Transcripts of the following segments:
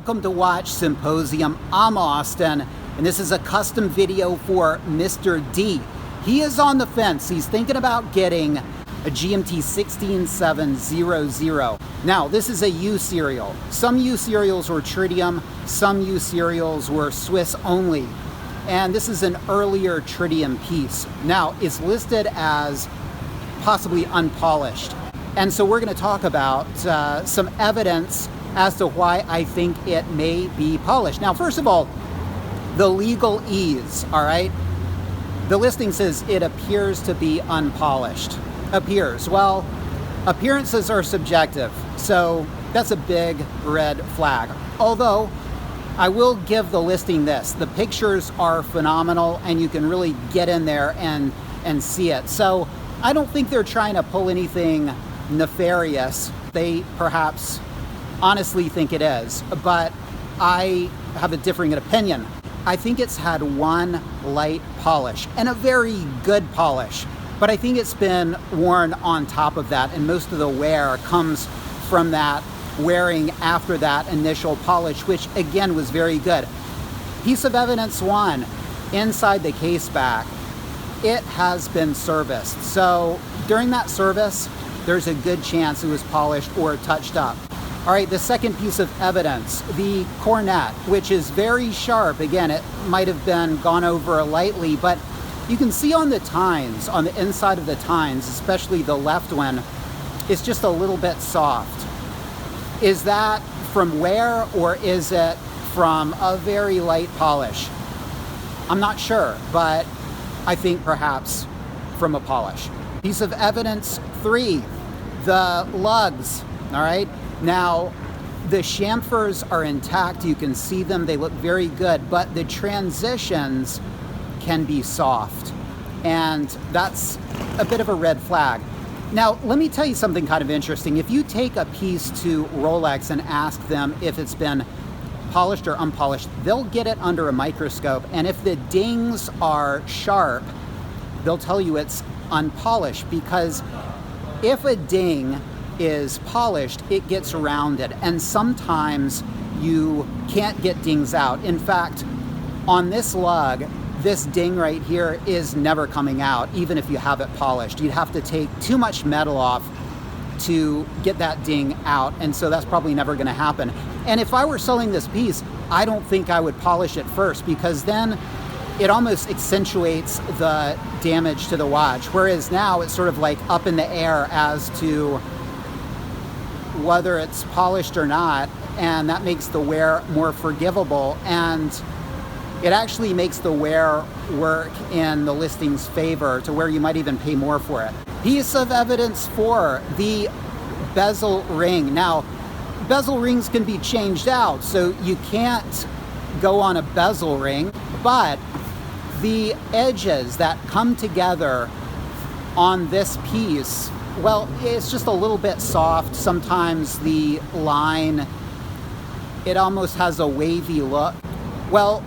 Welcome to Watch Symposium. I'm Austin, and this is a custom video for Mr. D. He is on the fence. He's thinking about getting a GMT 16700. Now, this is a U serial. Some U serials were tritium, some U serials were Swiss only. And this is an earlier tritium piece. Now, it's listed as possibly unpolished. And so we're going to talk about some evidence as to why I think it may be polished. Now, first of all, the legalese, all right? The listing says it appears to be unpolished. Appears. Well, appearances are subjective, so that's a big red flag. Although, I will give the listing this. The pictures are phenomenal, and you can really get in there and see it. So, I don't think they're trying to pull anything nefarious. They perhaps honestly think it is, but I have a differing opinion. I think it's had one light polish and a very good polish, but I think it's been worn on top of that, and most of the wear comes from that wearing after that initial polish, which again was very good. Piece of evidence one, inside the case back, it has been serviced. So during that service, there's a good chance it was polished or touched up. All right, the second piece of evidence, the cornet, which is very sharp. Again, it might have been gone over lightly, but you can see on the tines, on the inside of the tines, especially the left one, it's just a little bit soft. Is that from wear, or is it from a very light polish? I'm not sure, but I think perhaps from a polish. Piece of evidence three, the lugs, all right? Now, the chamfers are intact. You can see them. They look very good, but the transitions can be soft, and that's a bit of a red flag. Now, let me tell you something kind of interesting. If you take a piece to Rolex and ask them if it's been polished or unpolished, they'll get it under a microscope, and if the dings are sharp, they'll tell you it's unpolished, because if a ding is polished, it gets rounded, and sometimes you can't get dings out. In fact, on this lug, this ding right here is never coming out, even if you have it polished. You'd have to take too much metal off to get that ding out, and so that's probably never going to happen. And if I were selling this piece, I don't think I would polish it first, because then it almost accentuates the damage to the watch, whereas now it's sort of like up in the air as to whether it's polished or not, and that makes the wear more forgivable, and it actually makes the wear work in the listing's favor to where you might even pay more for it. Piece of evidence four, the bezel ring. Now, bezel rings can be changed out, so you can't go on a bezel ring, but the edges that come together on this piece, well, it's just a little bit soft. Sometimes the line, it almost has a wavy look. Well,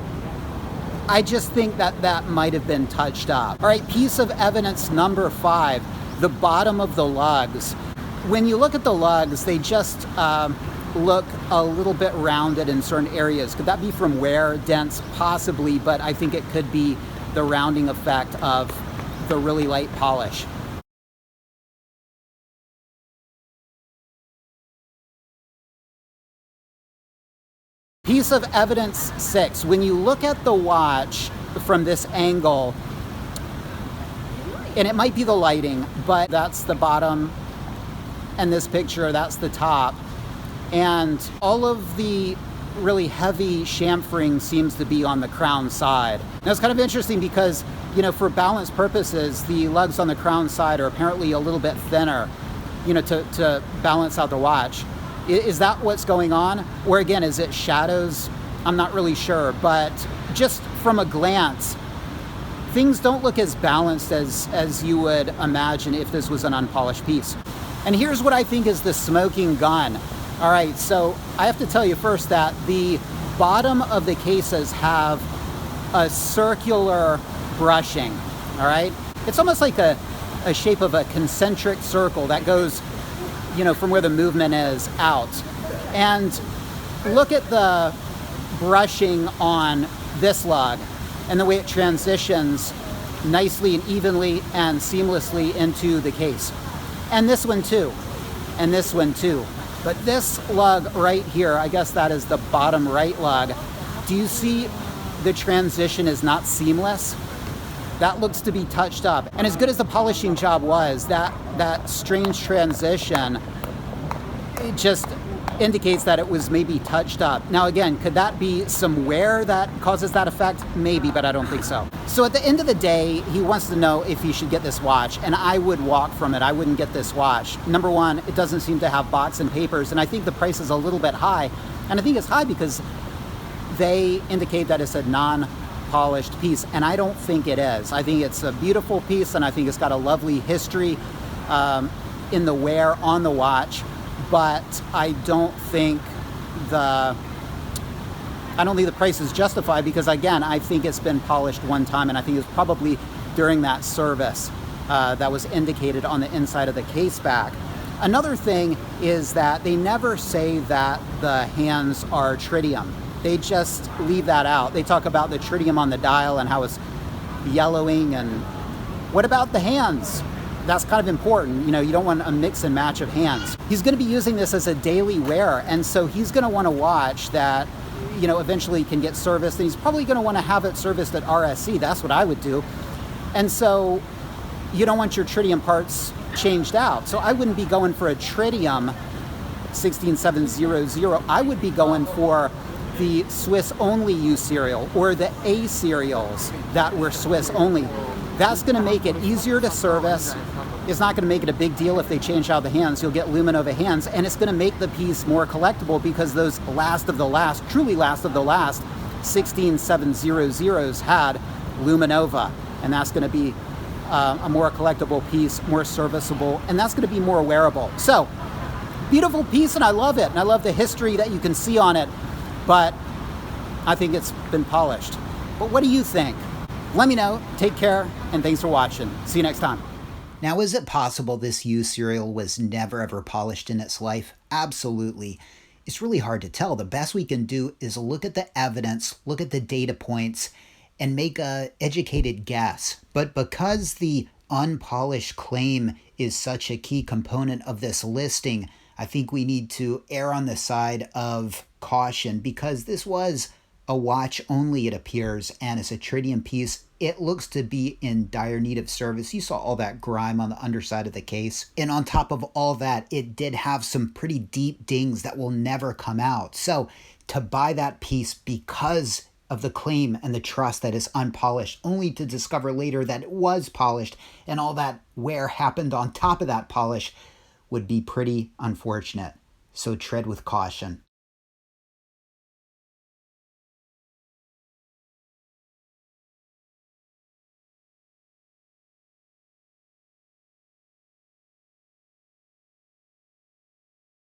I just think that that might have been touched up. All right, piece of evidence number five, the bottom of the lugs. When you look at the lugs, they just look a little bit rounded in certain areas. Could that be from wear, dents? Possibly, but I think it could be the rounding effect of the really light polish. Piece of evidence six, when you look at the watch from this angle, and it might be the lighting, but that's the bottom, and this picture, that's the top, and all of the really heavy chamfering seems to be on the crown side. Now, it's kind of interesting because, you know, for balance purposes, the lugs on the crown side are apparently a little bit thinner, you know, to balance out the watch. Is that what's going on? Or again, is it shadows? I'm not really sure, but just from a glance, things don't look as balanced as you would imagine if this was an unpolished piece. And here's what I think is the smoking gun. All right, so I have to tell you first that the bottom of the cases have a circular brushing, all right? It's almost like a shape of a concentric circle that goes, you know, from where the movement is out. And look at the brushing on this lug and the way it transitions nicely and evenly and seamlessly into the case. And this one too, and this one too. But this lug right here, I guess that is the bottom right lug. Do you see the transition is not seamless? That looks to be touched up. And as good as the polishing job was, that strange transition, it just indicates that it was maybe touched up. Now again, could that be some wear that causes that effect? Maybe, but I don't think so. So at the end of the day, he wants to know if he should get this watch, and I would walk from it. I wouldn't get this watch. Number one, it doesn't seem to have box and papers, and I think the price is a little bit high. And I think it's high because they indicate that it's a non-polished piece, and I don't think it is. I think it's a beautiful piece, and I think it's got a lovely history in the wear on the watch. But I don't think the price is justified because, again, I think it's been polished one time, and I think it's probably during that service that was indicated on the inside of the case back. Another thing is that they never say that the hands are tritium. They just leave that out. They talk about the tritium on the dial and how it's yellowing, and what about the hands? That's kind of important. You know, you don't want a mix and match of hands. He's going to be using this as a daily wear, and so he's going to want a watch that, you know, eventually can get serviced, and he's probably going to want to have it serviced at RSC. That's what I would do. And so you don't want your tritium parts changed out. So I wouldn't be going for a tritium 16700. I would be going for the Swiss only U serial or the A serials that were Swiss only. That's going to make it easier to service. It's not going to make it a big deal if they change out the hands. You'll get Luminova hands, and it's going to make the piece more collectible because those last of the last, truly last of the last 16700s had Luminova, and that's going to be a more collectible piece, more serviceable, and that's going to be more wearable. So, beautiful piece, and I love it, and I love the history that you can see on it, but I think it's been polished. But what do you think? Let me know. Take care, and thanks for watching. See you next time. Now, is it possible this U serial was never ever polished in its life? Absolutely. It's really hard to tell. The best we can do is look at the evidence, look at the data points, and make an educated guess. But because the unpolished claim is such a key component of this listing, I think we need to err on the side of caution because this was a watch only, it appears, and it's a tritium piece. It looks to be in dire need of service. You saw all that grime on the underside of the case. And on top of all that, it did have some pretty deep dings that will never come out. So to buy that piece because of the claim and the trust that is unpolished, only to discover later that it was polished and all that wear happened on top of that polish, would be pretty unfortunate. So tread with caution.